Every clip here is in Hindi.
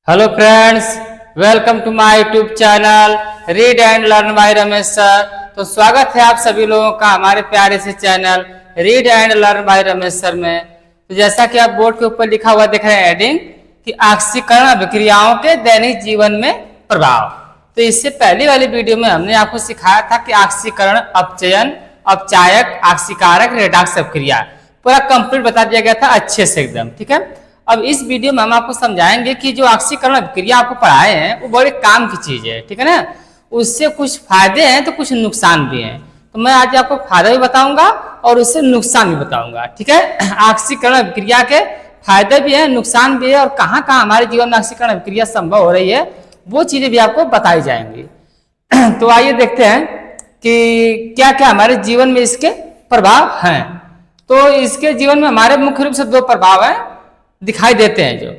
Hello friends, welcome to my YouTube channel read and learn by Ramesh sir. तो स्वागत है आप सभी लोगों का हमारे प्यारे से channel read and learn by Ramesh sir में। तो जैसा कि आप बोर्ड के ऊपर लिखा हुआ देख रहे हैं हेडिंग कि ऑक्सीकरण अभिक्रियाओं के दैनिक जीवन में प्रभाव। तो इससे पहले वाली वीडियो में हमने आपको सिखाया था कि ऑक्सीकरण, अपचयन, अपचायक, ऑक्सीकारक, रेडॉक्स अभिक्रिया पूरा कंप्लीट बता दिया गया था अच्छे से एकदम। ठीक है, अब इस वीडियो में हम आपको समझाएंगे कि जो ऑक्सीकरण अभिक्रिया आपको पढ़ाए हैं वो बड़े काम की चीज है। ठीक है ना, उससे कुछ फायदे हैं तो कुछ नुकसान भी हैं। तो मैं आज आपको फायदा भी बताऊंगा और उससे नुकसान भी बताऊंगा। ठीक है, ऑक्सीकरण अभिक्रिया के फायदे भी हैं, नुकसान भी है और कहाँ कहाँ हमारे जीवन में ऑक्सीकरण अभिक्रिया संभव हो रही है वो चीजें भी आपको बताई जाएंगी। तो आइए देखते हैं कि क्या क्या हमारे जीवन में इसके प्रभाव हैं। तो इसके जीवन में हमारे मुख्य रूप से दो प्रभाव हैं दिखाई देते हैं, जो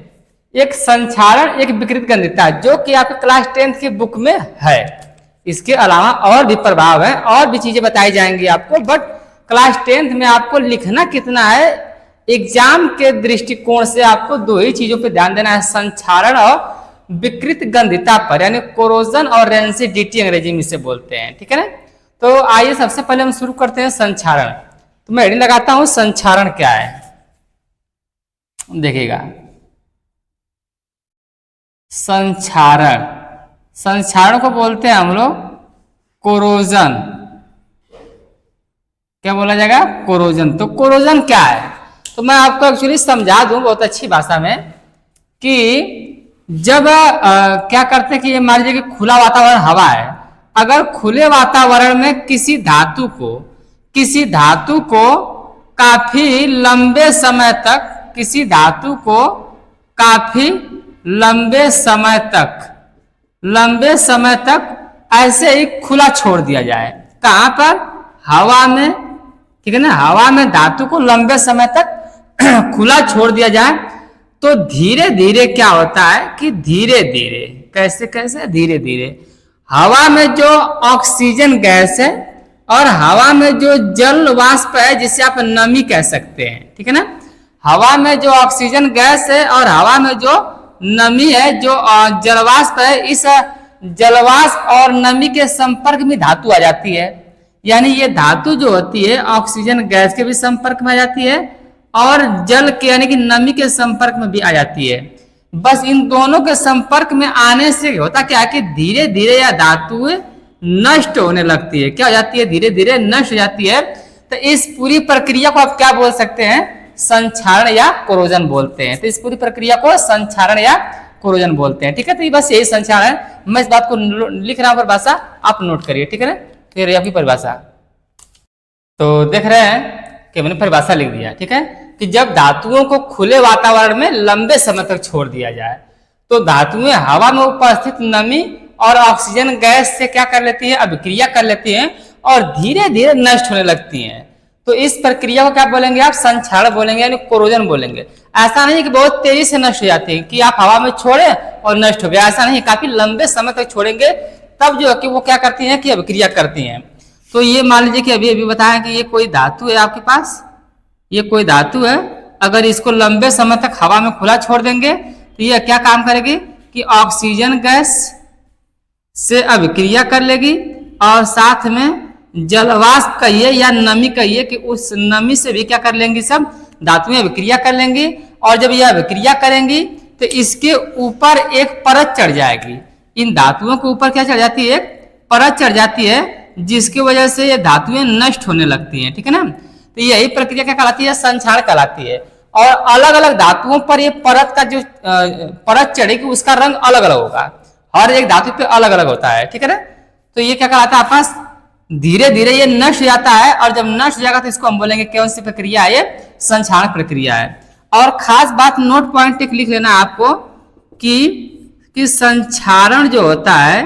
एक संक्षारण, एक विकृत गंधिता, जो कि आपके क्लास 10th की बुक में है। इसके अलावा और भी प्रभाव है, और भी चीजें बताई जाएंगी आपको, बट क्लास 10th में आपको लिखना कितना है, एग्जाम के दृष्टिकोण से आपको दो ही चीजों पर ध्यान देना है, संक्षारण और विकृत गंधिता पर, यानी कोरोजन और रेंसिडिटी अंग्रेजी में इसे बोलते हैं। ठीक है ना, तो आइए सबसे पहले हम शुरू करते हैं संक्षारण। तो मैं हेडिंग लगाता हूं संक्षारण क्या है, देखिएगा। संक्षारण, संक्षारण को बोलते हैं हम लोग कोरोजन। क्या बोला जाएगा? कोरोजन। तो कोरोजन क्या है, तो मैं आपको एक्चुअली समझा दूं बहुत अच्छी भाषा में कि जब क्या करते हैं कि ये मान लीजिए कि खुला वातावरण हवा है, अगर खुले वातावरण में किसी धातु को काफी लंबे समय तक, किसी धातु को काफी लंबे समय तक ऐसे ही खुला छोड़ दिया जाए, कहां पर? हवा में। ठीक है ना, हवा में धातु को लंबे समय तक खुला छोड़ दिया जाए तो धीरे धीरे क्या होता है कि धीरे धीरे, कैसे धीरे धीरे हवा में जो ऑक्सीजन गैस है और हवा में जो जल वाष्प है, जिसे आप नमी कह सकते हैं। ठीक है ना, हवा में जो ऑक्सीजन गैस है और हवा में जो नमी है, जो जलवाष्प है, इस जलवाष्प और नमी के संपर्क में धातु आ जाती है। यानी ये धातु जो होती है ऑक्सीजन गैस के भी संपर्क में आ जाती है और जल के यानी कि नमी के संपर्क में भी आ जाती है। बस इन दोनों के संपर्क में आने से होता क्या है कि धीरे धीरे यह धातु नष्ट होने लगती है। क्या हो जाती है? धीरे धीरे नष्ट हो जाती है। तो इस पूरी प्रक्रिया को आप क्या बोल सकते हैं? संक्षारण या कोरोजन बोलते हैं। तो इस पूरी प्रक्रिया को संक्षारण या कोरोजन बोलते हैं। ठीक है, तो ये बस यही संक्षारण है। मैं इस बात को लिख रहा हूं परिभाषा, आप नोट करिए। ठीक है ना, फिर आपकी परिभाषा तो देख रहे हैं कि मैंने परिभाषा लिख दिया। ठीक है, कि जब धातुओं को खुले वातावरण में लंबे समय तक छोड़ दिया जाए तो धातुएं हवा में उपस्थित नमी और ऑक्सीजन गैस से क्या कर लेती है? अभिक्रिया कर लेती हैं और धीरे धीरे नष्ट होने लगती हैं। तो इस प्रक्रिया को क्या बोलेंगे आप? संक्षारण बोलेंगे, यानी कोरोजन बोलेंगे। ऐसा नहीं कि बहुत तेजी से नष्ट हो जाती है कि आप हवा में छोड़े और नष्ट हो गया, ऐसा नहीं, काफी लंबे समय तक छोड़ेंगे तब जो है कि वो क्या करती हैं कि अभिक्रिया करती हैं। तो ये मान लीजिए कि अभी बताया कि ये कोई धातु है आपके पास, ये कोई धातु है, अगर इसको लंबे समय तक हवा में खुला छोड़ देंगे तो ये क्या काम करेगी कि ऑक्सीजन गैस से अभिक्रिया कर लेगी और साथ में जलवाष्प कहिए या नमी कहिए कि उस नमी से भी क्या कर लेंगी, सब धातुएं अभिक्रिया कर लेंगी। और जब यह अभिक्रिया करेंगी तो इसके ऊपर एक परत चढ़ जाएगी। इन धातुओं के ऊपर क्या चढ़ जाती है? एक परत चढ़ जाती है, जिसकी वजह से ये धातुएं नष्ट होने लगती हैं। ठीक है ना, तो यही प्रक्रिया क्या कहलाती है? संक्षारण कहलाती है। और अलग अलग धातुओं पर ये परत का जो परत चढ़ेगी उसका रंग अलग अलग होगा, हर एक धातु पे अलग अलग होता है। ठीक है ना, तो ये क्या कहलाता है आपके पास? धीरे धीरे ये नष्ट हो जाता है और जब नष्ट हो जाएगा तो इसको हम बोलेंगे कौन सी प्रक्रिया है? ये संक्षारण प्रक्रिया है। और खास बात नोट पॉइंट एक लिख लेना आपको कि संक्षारण जो होता है,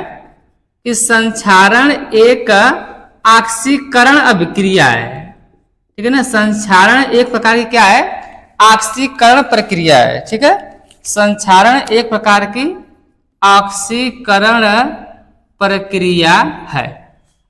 कि संक्षारण एक ऑक्सीकरण अभिक्रिया है। ठीक है ना, संक्षारण एक प्रकार की क्या है? ऑक्सीकरण प्रक्रिया है। ठीक है, संक्षारण एक प्रकार की ऑक्सीकरण प्रक्रिया है।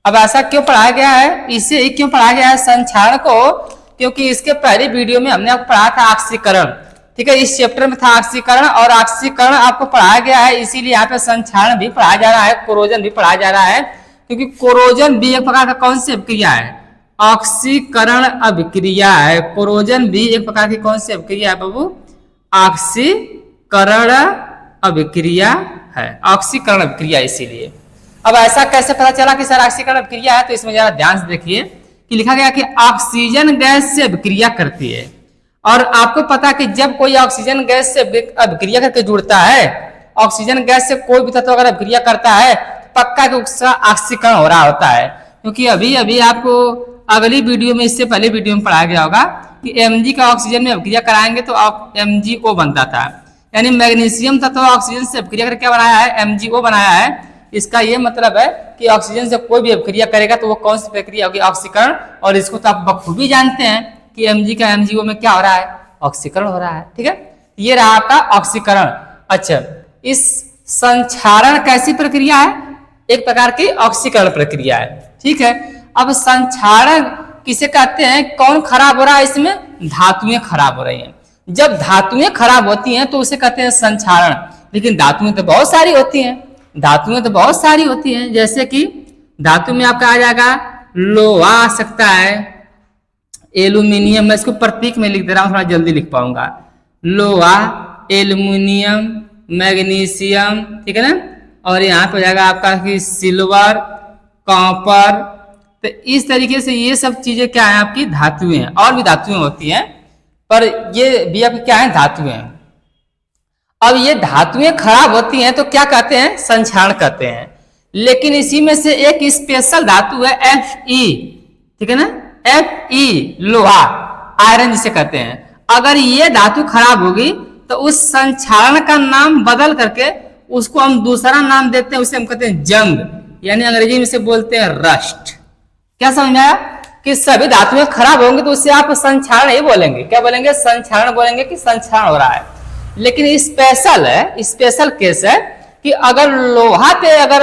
अब ऐसा क्यों पढ़ाया गया है? इसे क्यों पढ़ाया गया है संक्षारण को? क्योंकि इसके पहले वीडियो में हमने आपको पढ़ा था ऑक्सीकरण। ठीक है। इस चैप्टर में था ऑक्सीकरण, और ऑक्सीकरण आपको पढ़ाया गया है, इसीलिए यहाँ पे संक्षारण भी पढ़ाया जा रहा है, कोरोजन भी पढ़ाया जा रहा है, क्योंकि कोरोजन भी एक प्रकार का कौन सी अभिक्रिया है, ऑक्सीकरण अभिक्रिया है। कोरोजन भी एक प्रकार की कौन सी अभिक्रिया है बाबू, ऑक्सीकरण अभिक्रिया है, ऑक्सीकरण अभिक्रिया। इसीलिए अब ऐसा कैसे पता चला कि सर ऑक्सीकरण अभिक्रिया है, तो इसमें जरा ध्यान से देखिए कि लिखा गया कि ऑक्सीजन गैस से अभिक्रिया करती है, और आपको पता कि जब कोई ऑक्सीजन गैस से अभिक्रिया करके जुड़ता है, ऑक्सीजन गैस से कोई भी तत्व अगर अभिक्रिया करता है, पक्का कि उसका ऑक्सीकरण हो रहा होता है। क्योंकि अभी अभी आपको अगली वीडियो में, इससे पहले वीडियो में पढ़ाया गया होगा कि Mg का ऑक्सीजन में अभिक्रिया कराएंगे तो MgO बनता था, यानी मैग्नीशियम तत्व ऑक्सीजन से अभिक्रिया करके क्या बनाया है, MgO बनाया है। इसका ये मतलब है कि ऑक्सीजन से कोई भी अभिक्रिया करेगा तो वो कौन सी प्रक्रिया होगी, ऑक्सीकरण। और इसको तो आप बखूबी जानते हैं कि Mg का MgO में क्या हो रहा है, ऑक्सीकरण हो रहा है। ठीक है, ये रहा आपका ऑक्सीकरण। अच्छा, इस संक्षारण कैसी प्रक्रिया है, एक प्रकार की ऑक्सीकरण प्रक्रिया है। ठीक है, अब संक्षारण किसे कहते हैं, कौन खराब हो रहा है इसमें, धातुएं खराब हो रही हैं। जब धातुएं खराब होती हैं तो उसे कहते हैं संक्षारण। लेकिन धातुएं तो बहुत सारी होती हैं, धातुएं तो बहुत सारी होती हैं, जैसे कि धातु में आपका आ जाएगा लोहा आ सकता है, एल्यूमिनियम, मैं इसको प्रतीक में लिख दे रहा हूं, थोड़ा जल्दी लिख पाऊंगा, लोहा, एल्यूमिनियम, मैग्नीशियम, ठीक है ना। और यहाँ पे जाएगा आपका कि सिल्वर, कॉपर। तो इस तरीके से ये सब चीजें क्या है, आपकी धातुएं हैं। और भी धातुएं होती हैं, पर ये भी आपकी क्या है, धातुएं हैं। अब ये धातुएं खराब होती हैं तो क्या कहते हैं, संक्षारण कहते हैं। लेकिन इसी में से एक स्पेशल धातु है Fe, ठीक है ना, Fe, लोहा, आयरन जिसे कहते हैं। अगर ये धातु खराब होगी तो उस संक्षारण का नाम बदल करके उसको हम दूसरा नाम देते हैं, उसे हम कहते हैं जंग, यानी अंग्रेजी में से बोलते हैं रस्ट। क्या समझ में आया कि सभी धातुएं खराब होंगी तो उससे आप संक्षारण ही बोलेंगे, क्या बोलेंगे, संक्षारण बोलेंगे कि संक्षारण हो रहा है। लेकिन स्पेशल है, स्पेशल केस है कि अगर लोहा पे अगर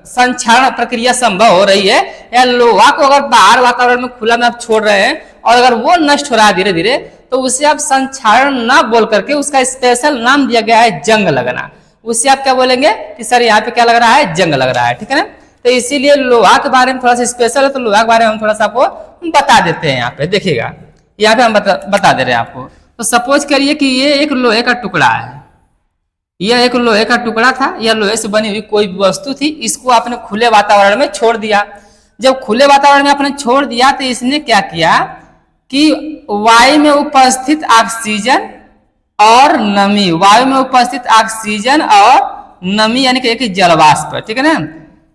संक्षारण प्रक्रिया संभव हो रही है, या लोहा को अगर बाहर वातावरण में खुला में आप छोड़ रहे हैं और अगर वो नष्ट हो रहा है धीरे धीरे, तो उसे आप संक्षारण ना बोल करके उसका स्पेशल नाम दिया गया है जंग लगना। उससे आप क्या बोलेंगे कि सर यहाँ पे क्या लग रहा है, जंग लग रहा है। ठीक है ना, तो इसीलिए लोहा के बारे में थोड़ा सा स्पेशल है, तो लोहा के बारे में हम थोड़ा सा आपको बता देते हैं। यहाँ पे देखिएगा, यहाँ पे हम बता दे रहे हैं आपको। तो सपोज करिए कि ये एक लोहे का टुकड़ा है, यह एक लोहे का टुकड़ा था, यह लोहे से बनी हुई कोई वस्तु थी, इसको आपने खुले वातावरण में छोड़ दिया। जब खुले वातावरण में आपने छोड़ दिया तो इसने क्या किया कि वायु में उपस्थित ऑक्सीजन और नमी, वायु में उपस्थित ऑक्सीजन और नमी यानी कि एक जलवाष्प, ठीक है ना,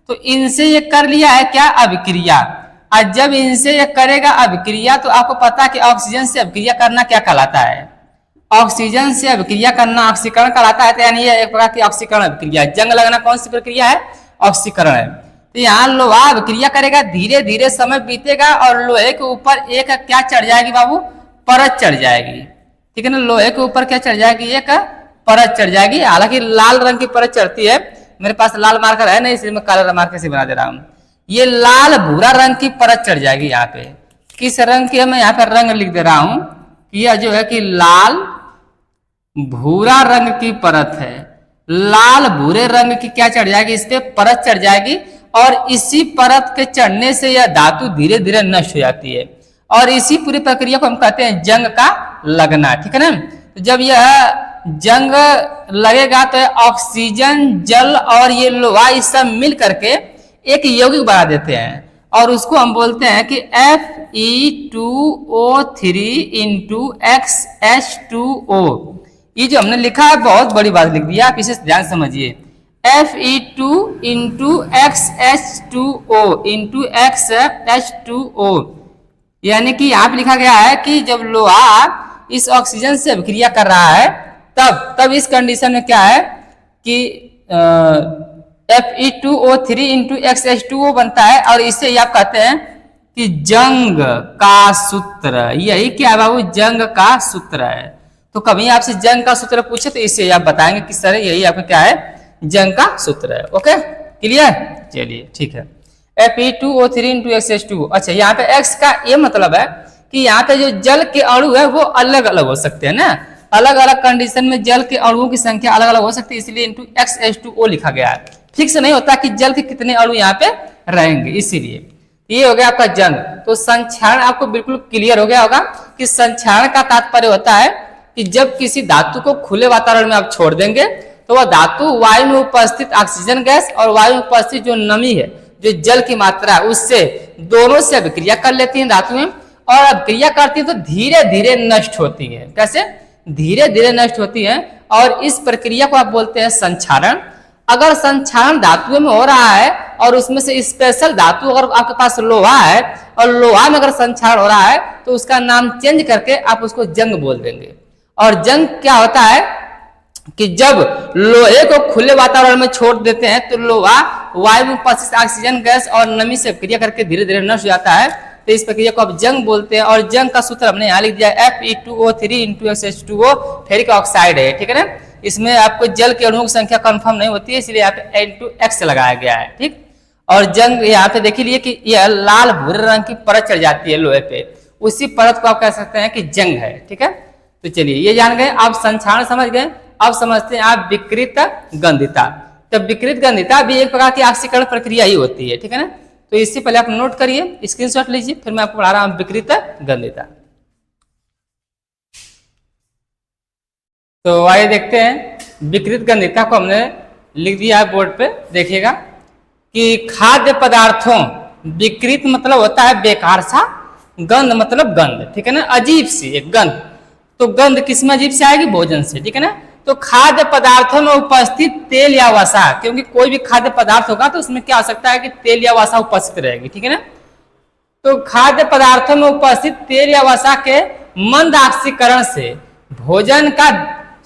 तो इनसे ये कर लिया है क्या, अभिक्रिया। और जब इनसे ये करेगा अभिक्रिया तो आपको पता है कि ऑक्सीजन से अभिक्रिया करना क्या कहलाता है, ऑक्सीजन से अभिक्रिया करना ऑक्सीकरण कहलाता है। तो यानी ये एक प्रकार की ऑक्सीकरण अभिक्रिया। जंग लगना कौन सी प्रक्रिया है, ऑक्सीकरण है। तो यहाँ लोहा अभिक्रिया करेगा, धीरे धीरे समय बीतेगा और लोहे के ऊपर एक क्या चढ़ जाएगी बाबू, परत चढ़ जाएगी। ठीक है ना, लोहे के ऊपर क्या चढ़ जाएगी, एक परत चढ़ जाएगी। हालांकि लाल रंग की परत चढ़ती है, मेरे पास लाल मार्कर है नहीं, इसलिए मैं काला मार्कर से बना दे रहा हूँ। ये लाल भूरा रंग की परत चढ़ जाएगी। यहाँ पे किस रंग की है, मैं यहाँ पे रंग लिख दे रहा हूँ कि यह जो है कि लाल भूरा रंग की परत है। लाल भूरे रंग की क्या चढ़ जाएगी, इस पे परत चढ़ जाएगी, और इसी परत के चढ़ने से यह धातु धीरे धीरे नष्ट हो जाती है। और इसी पूरी प्रक्रिया को हम कहते हैं जंग का लगना। ठीक है ना, तो जब यह जंग लगेगा तो ऑक्सीजन, जल और ये लोहा ये सब मिल करके एक यौगिक बना देते हैं, और उसको हम बोलते हैं कि Fe2O3 इंटू XH2O। ये जो हमने लिखा है बहुत बड़ी बात लिख दी है, आप इसे ध्यान समझिए। Fe2 into XH2O into XH2O, यानी कि यहाँ पे लिखा गया है कि जब लोहा इस ऑक्सीजन से अभिक्रिया कर रहा है तब इस कंडीशन में क्या है कि Fe2O3 इंटू XH2O बनता है, और इसे आप कहते हैं कि जंग का सूत्र। यही क्या है बाबू, जंग का सूत्र है। तो कभी आपसे जंग का सूत्र पूछे तो इसे आप बताएंगे किस तरह, यही आपका क्या है, जंग का सूत्र है। ओके, क्लियर, चलिए ठीक है। Fe2O3 into XH2O। अच्छा, यहाँ पे X का ये मतलब है कि यहाँ पे जो जल के अणु है वो अलग अलग हो सकते हैं ना। अलग अलग कंडीशन में जल के अणुओं की संख्या अलग अलग हो सकती है, इसलिए इंटू X लिखा गया है। फिक्स नहीं होता कि जल के कितने अणु यहाँ पे रहेंगे, इसीलिए ये हो गया आपका जंग। तो संक्षारण आपको बिल्कुल क्लियर हो गया होगा कि संक्षारण का तात्पर्य होता है कि जब किसी धातु को खुले वातावरण में आप छोड़ देंगे तो वह धातु वायु में उपस्थित ऑक्सीजन गैस और वायु में उपस्थित जो नमी है, जो जल की मात्रा है, उससे दोनों से अभिक्रिया कर लेती है धातुएं, और अभिक्रिया करती है तो धीरे धीरे नष्ट होती है। कैसे? धीरे धीरे नष्ट होती है, और इस प्रक्रिया को आप बोलते हैं संक्षारण। अगर संक्षारण धातुओं में हो रहा है और उसमें से स्पेशल धातु अगर आपके पास लोहा है और लोहा में अगर संक्षारण हो रहा है तो उसका नाम चेंज करके आप उसको जंग बोल देंगे। और जंग क्या होता है कि जब लोहे को खुले वातावरण में छोड़ देते हैं तो लोहा वायु में उपस्थित ऑक्सीजन गैस और नमी से क्रिया करके धीरे धीरे नष्ट हो जाता है, तो इस प्रक्रिया को आप जंग बोलते हैं। और जंग का सूत्र हमने यहाँ लिख दिया Fe2O3 फेरिक ऑक्साइड है, ठीक है ना। इसमें आपको जल के अणुओं की संख्या कंफर्म नहीं होती है, इसलिए यहाँ पे N2X लगाया गया है, ठीक। और जंग यहाँ पे देख लीजिए कि यह लाल भूरे रंग की परत चढ़ जाती है लोहे पे, उसी परत को आप कह सकते हैं कि जंग है, ठीक है। तो चलिए ये जान गए, आप संक्षारण समझ गए। अब समझते हैं आप विकृत गंधिता। तो विकृत गंधिता भी एक प्रकार की ऑक्सीकरण प्रक्रिया ही होती है, ठीक है ना। तो इससे पहले आप नोट करिए, स्क्रीनशॉट लीजिए, फिर मैं आपको पढ़ा रहा हूं विकृत गंधिता। तो आइए देखते हैं विकृत गंधिता को हमने लिख दिया है बोर्ड पे, देखिएगा कि खाद्य पदार्थों, विकृत मतलब होता है बेकार सा, गंध मतलब गंध, ठीक है ना, अजीब सी एक गंध। तो गंध किसमें अजीब से आएगी? भोजन से, ठीक है ना। तो खाद्य पदार्थों में उपस्थित तेल या वसा, क्योंकि कोई भी खाद्य पदार्थ होगा तो उसमें क्या हो सकता है कि तेल या वसा उपस्थित रहेगी, ठीक है ना। तो खाद्य पदार्थों में उपस्थित तेल या वसा के मंद ऑक्सीकरण से भोजन का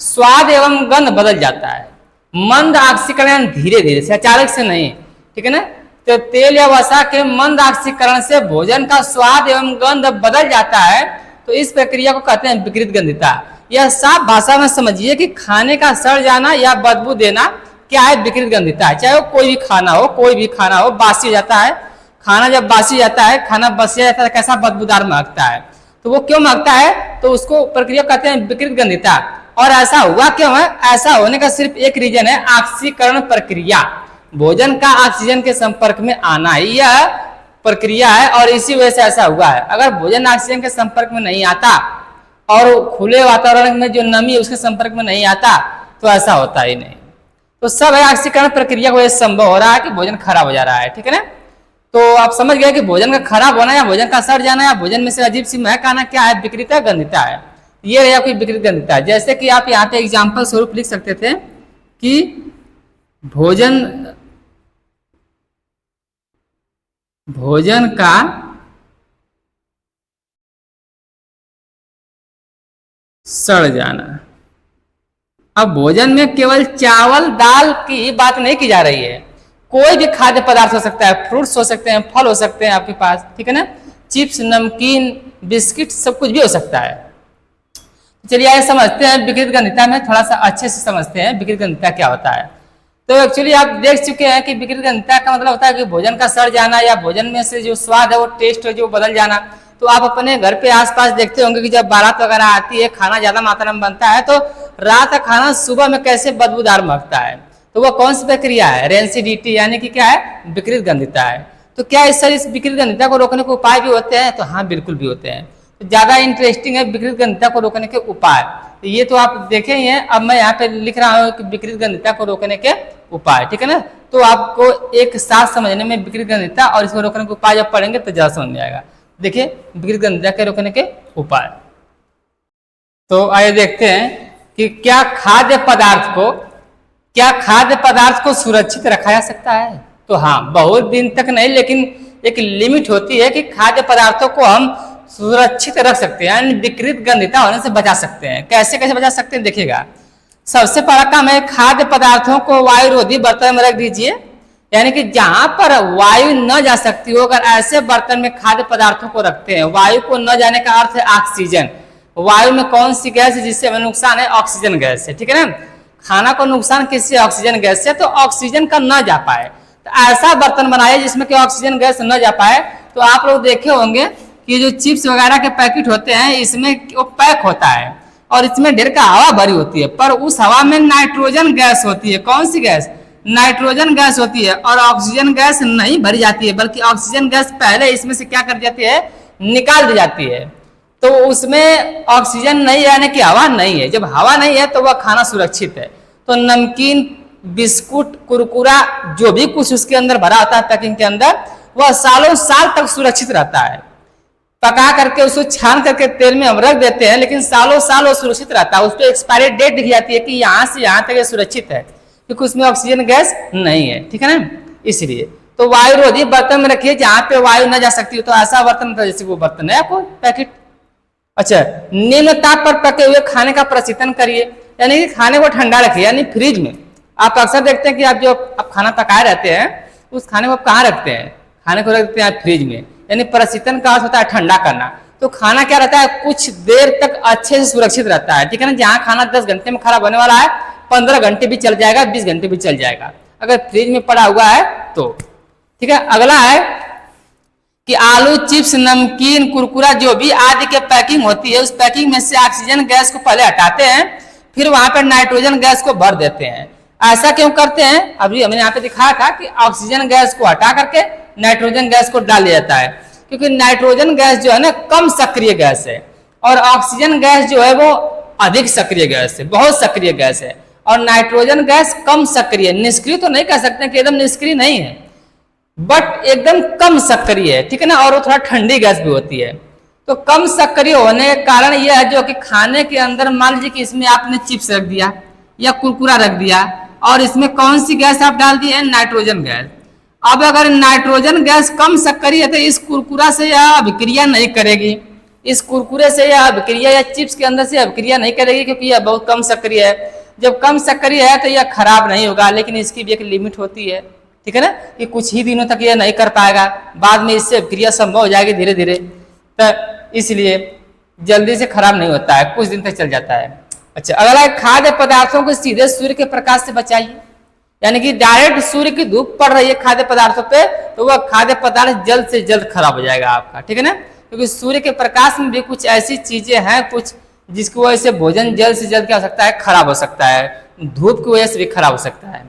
स्वाद एवं गंध बदल जाता है। मंद ऑक्सीकरण धीरे धीरे से, अचानक से नहीं, ठीक है ना। तो तेल या वसा के मंद ऑक्सीकरण से भोजन का स्वाद एवं गंध बदल जाता है, तो इस प्रक्रिया को कहते हैं विकृत गंधिता। यह साफ भाषा में समझिए कि खाने का सड़ जाना या बदबू देना क्या है? विकृत गंधिता है। चाहे वो कोई भी खाना हो, कोई भी खाना हो, बासी जाता है खाना, जब बासी जाता है खाना, बसिया जाता है, कैसा बदबूदार महकता है। तो वो क्यों महकता है? तो उसको प्रक्रिया कहते हैं विकृत गंधिता। और ऐसा हुआ क्यों है? ऐसा होने का सिर्फ एक रीजन है, ऑक्सीकरण प्रक्रिया। भोजन का ऑक्सीजन के संपर्क में आना ही यह प्रक्रिया है, और इसी वजह से ऐसा हुआ है। अगर भोजन ऑक्सीजन के संपर्क में नहीं आता और खुले वातावरण में जो नमी है उसके संपर्क में नहीं आता तो ऐसा होता ही नहीं। तो सब है ऑक्सीकरण प्रक्रिया को, यह संभव हो रहा है कि भोजन खराब हो जा रहा है, ठीक है ना। तो आप समझ गए कि भोजन का खराब होना या भोजन का सड़ जाना या भोजन में से अजीब सी महक आना क्या है? विकृत गंधिता है। ये रहा कोई विकृत गंधिता है। जैसे कि आप यहाँ पे एग्जाम्पल स्वरूप लिख सकते थे कि भोजन का सड़ जाना। अब भोजन में केवल चावल दाल की बात नहीं की जा रही है, कोई भी खाद्य पदार्थ हो सकता है, फ्रूट्स हो सकते हैं, फल हो सकते हैं आपके पास, ठीक है ना, चिप्स, नमकीन, बिस्किट, सब कुछ भी हो सकता है। चलिए आइए समझते हैं विकृत गंधिता में, थोड़ा सा अच्छे से समझते हैं विकृत गंधिता क्या होता है। तो एक्चुअली आप देख चुके हैं कि विकृत गंधिता का मतलब होता है कि भोजन का सड़ जाना या भोजन में से जो स्वाद है वो टेस्ट है जो बदल जाना। तो आप अपने घर पे आसपास देखते होंगे कि जब बारात वगैरह आती है, खाना ज्यादा मात्रा में बनता है, तो रात का खाना सुबह में कैसे बदबूदार महकता है। तो वो कौन सी प्रक्रिया है? रेंसिडिटी, यानी कि क्या है? विकृत गंधिता है। तो क्या इस विकृत गंधिता को रोकने के उपाय भी होते हैं? तो हाँ, बिल्कुल भी होते हैं। तो ज्यादा इंटरेस्टिंग है विकृत गंधिता को रोकने के उपाय। तो ये तो आप देखे ही हैं, अब मैं यहाँ पे लिख रहा हूँ कि विकृत गंधिता को रोकने के उपाय, ठीक है ना। तो आपको एक साथ समझने में विकृत गंधिता और इसको रोकने के उपाय जब पढ़ेंगे तो ज्यादा समझ में आएगा। देखिए विकृत गंधिता के रोकने के उपाय। तो आइए देखते हैं कि क्या खाद्य पदार्थ को सुरक्षित रखा जा सकता है। तो हाँ, बहुत दिन तक नहीं, लेकिन एक लिमिट होती है कि खाद्य पदार्थों को हम सुरक्षित रख सकते हैं, यानी विकृत गंधिता होने से बचा सकते हैं। कैसे कैसे बचा सकते हैं देखिएगा। सबसे पहला काम है खाद्य पदार्थों को वायुरोधी बर्तन में रख दीजिए, यानी कि जहां पर वायु न जा सकती हो, अगर ऐसे बर्तन में खाद्य पदार्थों को रखते हैं, वायु को न जाने का अर्थ है ऑक्सीजन। वायु में कौन सी गैस है जिससे हमें नुकसान है? ऑक्सीजन गैस है, ठीक है ना। खाना को नुकसान किससे? ऑक्सीजन गैस से। तो ऑक्सीजन का न जा पाए तो ऐसा बर्तन बनाइए जिसमें कि ऑक्सीजन गैस न जा पाए। तो आप लोग देखे होंगे कि जो चिप्स वगैरह के पैकेट होते हैं इसमें वो पैक होता है, और इसमें ढेर का हवा भरी होती है, पर उस हवा में नाइट्रोजन गैस होती है। कौन सी गैस? नाइट्रोजन गैस होती है। और ऑक्सीजन गैस नहीं भरी जाती है, बल्कि ऑक्सीजन गैस पहले इसमें से क्या कर जाती है, निकाल दी जाती है। तो उसमें ऑक्सीजन नहीं है, यानी कि हवा नहीं है। जब हवा नहीं है तो वह खाना सुरक्षित है। तो नमकीन, बिस्कुट, कुरकुरा, जो भी कुछ उसके अंदर भरा होता है पैकिंग के अंदर, वह सालों साल तक सुरक्षित रहता है। पका करके उसको छान करके तेल में हम रख देते हैं, लेकिन सालों साल वो सुरक्षित रहता है। उस पर एक्सपायरी डेट दिख जाती है कि यहाँ से यहाँ तक ये सुरक्षित है, क्योंकि उसमें ऑक्सीजन गैस नहीं है। ठीक है ना, इसलिए तो वायुरोधी बर्तन में रखिए जहां पे वायु न जा सकती हो। तो ऐसा बर्तन था, जैसे वो बर्तन है आपको पैकेट। अच्छा, निम्न ताप पर पके हुए खाने का प्रशीतन करिए, यानी कि खाने को ठंडा रखिए, यानी फ्रिज में। आप अक्सर देखते हैं कि आप खाना पकाए रहते हैं, उस खाने को आप कहाँ रखते हैं? खाने को रखते हैं फ्रिज में। यानी प्रशीतन का अर्थ होता है ठंडा करना। तो खाना क्या रहता है, कुछ देर तक अच्छे से सुरक्षित रहता है। ठीक है ना, जहाँ खाना 10 घंटे में खराब होने वाला है, 15 घंटे भी चल जाएगा, 20 घंटे भी चल जाएगा, अगर फ्रिज में पड़ा हुआ है तो। ठीक है, अगला है कि आलू, चिप्स, नमकीन, कुरकुरा, जो भी आदि के पैकिंग होती है, उस पैकिंग में से ऑक्सीजन गैस को पहले हटाते हैं, फिर वहां पर नाइट्रोजन गैस को भर देते हैं। ऐसा क्यों करते हैं? अभी हमने यहाँ पे दिखाया था कि ऑक्सीजन गैस को हटा करके नाइट्रोजन गैस को डाल दिया जाता है, क्योंकि नाइट्रोजन गैस जो है ना कम सक्रिय गैस है, और ऑक्सीजन गैस जो है वो अधिक सक्रिय गैस है, बहुत सक्रिय गैस है। और नाइट्रोजन गैस कम सक्रिय, निष्क्रिय तो नहीं कह सकते कि एकदम निष्क्रिय नहीं है, बट एकदम कम सक्रिय है। ठीक है ना, और वो थोड़ा ठंडी गैस भी होती है। तो कम सक्रिय होने के कारण यह है जो कि खाने के अंदर, मान लीजिए कि इसमें आपने चिप्स रख दिया या कुरकुरा रख दिया, और इसमें कौन सी गैस आप डाल दिए? Nitrogen gas. अब अगर नाइट्रोजन गैस कम सक्रिय है तो इस कुरकुरा से यह अभिक्रिया नहीं करेगी, इस कुरकुरे से यह अभिक्रिया या चिप्स के अंदर से अभिक्रिया नहीं करेगी, क्योंकि यह बहुत कम सक्रिय है। जब कम सक्रिय है तो यह खराब नहीं होगा, लेकिन इसकी भी एक लिमिट होती है। ठीक है ना, कि कुछ ही दिनों तक यह नहीं कर पाएगा, बाद में इससे अभिक्रिया संभव हो जाएगी धीरे धीरे, तो इसलिए जल्दी से खराब नहीं होता है, कुछ दिन तक चल जाता है। अच्छा, अगला खाद्य पदार्थों को सीधे सूर्य के प्रकाश से बचाइए, यानी कि डायरेक्ट सूर्य की धूप पड़ रही है खाद्य पदार्थों पे, तो वह खाद्य पदार्थ जल्द से जल्द खराब हो जाएगा आपका। ठीक है ना, क्योंकि सूर्य के प्रकाश में भी कुछ ऐसी चीजें हैं कुछ जिसकी वजह से भोजन जल्द से जल्द क्या हो सकता है, खराब हो सकता है, धूप की वजह से भी खराब हो सकता है।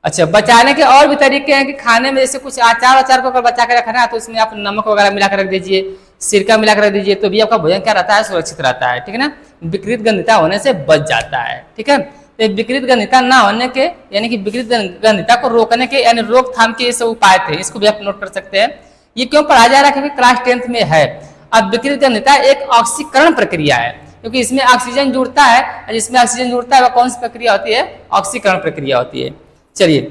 अच्छा, बचाने के और भी तरीके हैं कि खाने में जैसे कुछ अचार को अगर बचा के रखना है तो उसमें आप नमक वगैरह मिलाकर रख दीजिए, सिरका मिलाकर रख दीजिए, तो भी आपका भोजन क्या रहता है, सुरक्षित रहता है। ठीक है ना, विकृत गंधिता होने से बच जाता है। ठीक है, तो विकृत गंधिता ना होने के, यानी कि विकृत गंधिता को रोकने के, यानी रोकथाम के ये सब उपाय थे, इसको भी आप नोट कर सकते हैं। ये क्यों पढ़ा जा रहा है? क्योंकि क्लास 10th में है। अब विकृत गंधिता एक ऑक्सीकरण प्रक्रिया है, क्योंकि इसमें ऑक्सीजन जुड़ता है, और जिसमें ऑक्सीजन जुड़ता है वह कौन सी प्रक्रिया होती है? ऑक्सीकरण प्रक्रिया होती है। चलिए,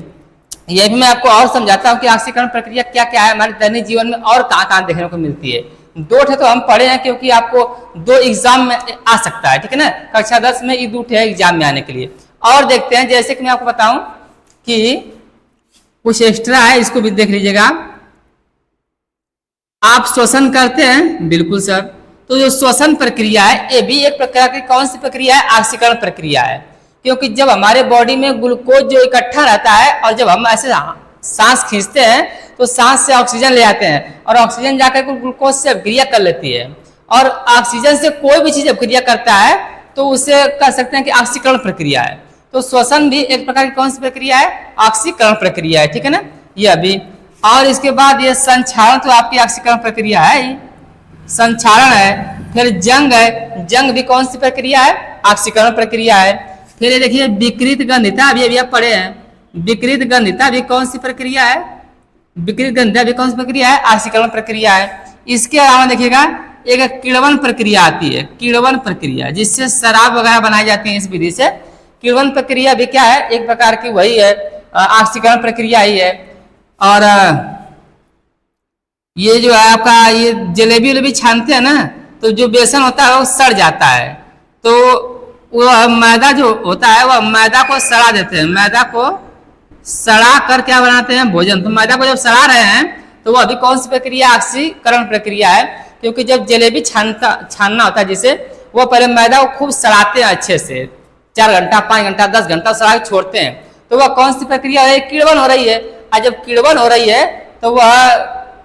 यह भी मैं आपको और समझाता हूँ कि ऑक्सीकरण प्रक्रिया क्या क्या है, हमारे दैनिक जीवन में और कहाँ कहाँ देखने को मिलती है। 2 ठे तो हम पढ़े हैं, क्योंकि आपको 2 एग्जाम में आ सकता है। ठीक है ना, कक्षा 10 में ये 2 ठे एग्जाम में आने के लिए। और देखते हैं, जैसे कि मैं आपको बताऊं कि कुछ एक्स्ट्रा है, इसको भी देख लीजिएगा। आप श्वसन करते हैं? बिल्कुल सर। तो जो श्वसन प्रक्रिया है, ये भी एक प्रकार की कौन सी प्रक्रिया है? ऑक्सीकरण प्रक्रिया है, क्योंकि जब हमारे बॉडी में ग्लूकोज जो इकट्ठा रहता है, और जब हम ऐसे सांस खींचते हैं तो सांस से ऑक्सीजन ले आते हैं, और ऑक्सीजन जाकर ग्लूकोज से अभिक्रिया कर लेती है, और ऑक्सीजन से कोई भी चीज अभिक्रिया करता है तो उसे कह सकते हैं कि ऑक्सीकरण प्रक्रिया है। तो श्वसन भी एक प्रकार की कौन सी प्रक्रिया है? ऑक्सीकरण प्रक्रिया है। ठीक है ना, यह भी। और इसके बाद ये संक्षारण, तो आपकी ऑक्सीकरण प्रक्रिया है, संक्षारण है। फिर जंग है, जंग भी कौन सी प्रक्रिया है? ऑक्सीकरण प्रक्रिया है। फिर ये देखिए विकृत गंधिता, भी अभी आप पढ़े हैं, विकृत गंधिता भी कौन सी प्रक्रिया है? विकृत गंधिता भी कौन सी प्रक्रिया है? ऑक्सीकरण प्रक्रिया है। इसके अलावा देखिएगा एक किण्वन प्रक्रिया आती है, किण्वन प्रक्रिया, जिससे शराब वगैरह बनाई जाती है इस विधि से। किण्वन प्रक्रिया भी क्या है? एक प्रकार की वही है, ऑक्सीकरण प्रक्रिया ही है। और ये जो है आपका, ये जलेबी उलेबी छानते हैं ना, तो जो बेसन होता है वो सड़ जाता है, तो वह मैदा जो होता है वह मैदा को सड़ा देते हैं, मैदा को सड़ा कर क्या बनाते हैं? भोजन। तो मैदा को जब सड़ा रहे हैं तो वह अभी कौन सी प्रक्रिया? ऑक्सीकरण प्रक्रिया है, क्योंकि जब जलेबी छानना होता है जिसे, वो पहले मैदा को खूब सड़ाते हैं अच्छे से, 4 घंटा 5 घंटा 10 घंटा सड़ा के छोड़ते हैं, तो वह कौन सी प्रक्रिया है? किण्वन हो रही है। और जब किण्वन हो रही है तो वह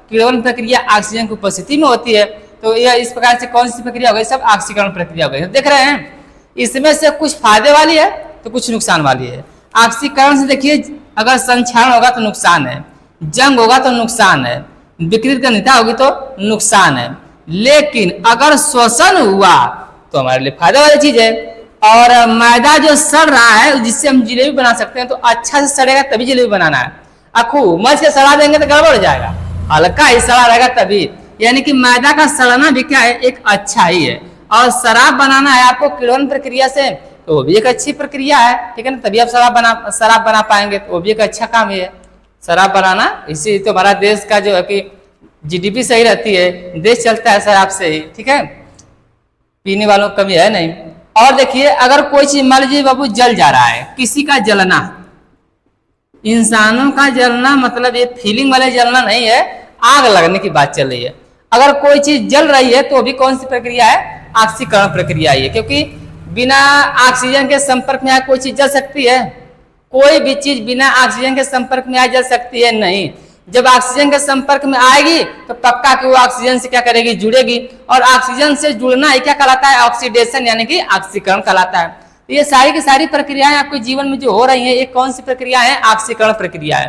किण्वन प्रक्रिया ऑक्सीजन की उपस्थिति में होती है, तो यह इस प्रकार से कौन सी प्रक्रिया हो गई? सब ऑक्सीकरण प्रक्रिया हो गई। देख रहे हैं इसमें से कुछ फायदे वाली है तो कुछ नुकसान वाली है। ऑक्सीकरण से देखिए, अगर संक्षारण होगा तो नुकसान है, जंग होगा तो नुकसान है, विकृत गंधता होगी तो नुकसान है। लेकिन अगर श्वसन हुआ तो हमारे लिए फायदा वाली चीज है। और मैदा जो सड़ रहा है जिससे हम जलेबी बना सकते हैं, तो अच्छा से सड़ेगा तभी जलेबी बनाना है। खूब मच के सड़ा देंगे तो गड़बड़ हो जाएगा, हल्का ही सड़ा रहेगा तभी। यानी कि मैदा का सड़ना भी क्या है, एक अच्छा ही है। और शराब बनाना है आपको किण्वन प्रक्रिया से, तो वो भी एक अच्छी प्रक्रिया है, ठीक है ना, तभी आप शराब बना पाएंगे, तो वो भी एक अच्छा काम ही है शराब बनाना। इसी तो हमारा देश का जो है कि जीडीपी सही रहती है, देश चलता है शराब से ही, ठीक है, पीने वालों को कमी है नहीं। और देखिए, अगर कोई चीज मान लीजिए बाबू जल जा रहा है, किसी का जलना, इंसानों का जलना मतलब ये फीलिंग वाले जलना नहीं है, आग लगने की बात चल रही है। अगर कोई चीज जल रही है तो भी कौन सी प्रक्रिया है, ऑक्सीकरण प्रक्रिया है, क्योंकि बिना ऑक्सीजन के संपर्क में कोई चीज जल सकती है? कोई भी चीज बिना ऑक्सीजन के संपर्क में जल सकती है? नहीं। जब ऑक्सीजन के संपर्क में आएगी तो पक्का कि वो ऑक्सीजन से क्या करेगी, जुड़ेगी। और ऑक्सीजन से जुड़ना ही क्या कहलाता है, ऑक्सीडेशन, यानी कि ऑक्सीकरण कहलाता है। तो ये सारी की सारी प्रक्रियाएं आपके जीवन में जो हो रही है, ये कौन सी प्रक्रिया है, ऑक्सीकरण प्रक्रिया है।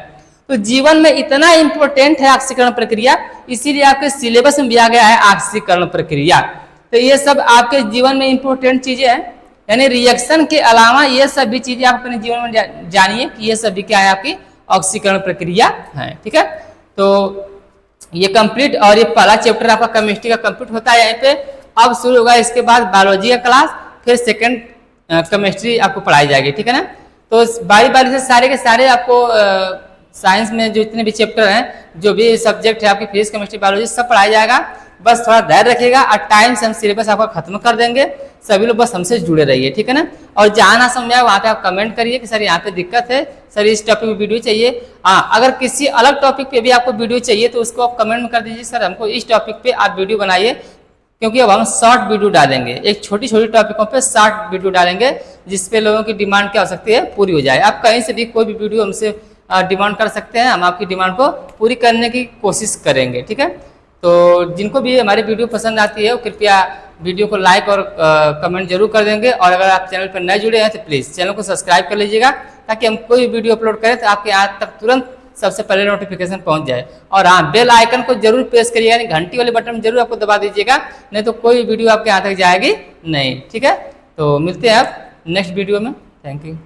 तो जीवन में इतना इंपॉर्टेंट है ऑक्सीकरण प्रक्रिया, इसीलिए आपके सिलेबस में दिया गया है ऑक्सीकरण प्रक्रिया। तो ये सब आपके जीवन में इंपॉर्टेंट चीजें हैं, यानी रिएक्शन के अलावा ये सभी चीजें आप अपने जीवन में जानिए कि ये सभी क्या है, आपकी ऑक्सीकरण प्रक्रिया है, ठीक है। तो ये कंप्लीट, और ये पहला चैप्टर आपका केमिस्ट्री का कंप्लीट होता है यहीं पे। अब शुरू होगा इसके बाद बायोलॉजी का क्लास, फिर सेकंड केमिस्ट्री आपको पढ़ाई जाएगी, ठीक है ना। तो बारी बारी से सारे के सारे आपको साइंस में जो इतने भी चैप्टर हैं, जो भी सब्जेक्ट है आपकी फिजिक्स केमिस्ट्री बायोलॉजी सब पढ़ाया जाएगा। बस थोड़ा धैर्य रखिएगा, और टाइम से हम सिलेबस आपका खत्म कर देंगे। सभी लोग बस हमसे जुड़े रहिए, ठीक है ना। और जहाँ ना समझ आए वहाँ पे आप कमेंट करिए कि सर यहाँ पे दिक्कत है, सर इस टॉपिक पे वीडियो चाहिए। हाँ, अगर किसी अलग टॉपिक पे भी आपको वीडियो चाहिए तो उसको आप कमेंट में कर दीजिए, सर हमको इस टॉपिक पे आप वीडियो बनाइए, क्योंकि अब हम शॉर्ट वीडियो डालेंगे, एक छोटी छोटी टॉपिकों पे शॉर्ट वीडियो डालेंगे, जिसपे लोगों की डिमांड क्या हो सकती है, पूरी हो जाए। आप कहीं से भी कोई भी वीडियो हमसे डिमांड कर सकते हैं, हम आपकी डिमांड को पूरी करने की कोशिश करेंगे, ठीक है। तो जिनको भी हमारी वीडियो पसंद आती है वो कृपया वीडियो को लाइक और कमेंट जरूर कर देंगे। और अगर आप चैनल पर नए जुड़े हैं तो प्लीज़ चैनल को सब्सक्राइब कर लीजिएगा, ताकि हम कोई वीडियो अपलोड करें तो आपके यहाँ तक तुरंत सबसे पहले नोटिफिकेशन पहुंच जाए। और हाँ, बेल आइकन को जरूर प्रेस करिएगा, यानी घंटी वाले बटन जरूर आपको दबा दीजिएगा, नहीं तो कोई वीडियो आपके यहाँ तक जाएगी नहीं, ठीक है। तो मिलते हैं आप नेक्स्ट वीडियो में, थैंक यू।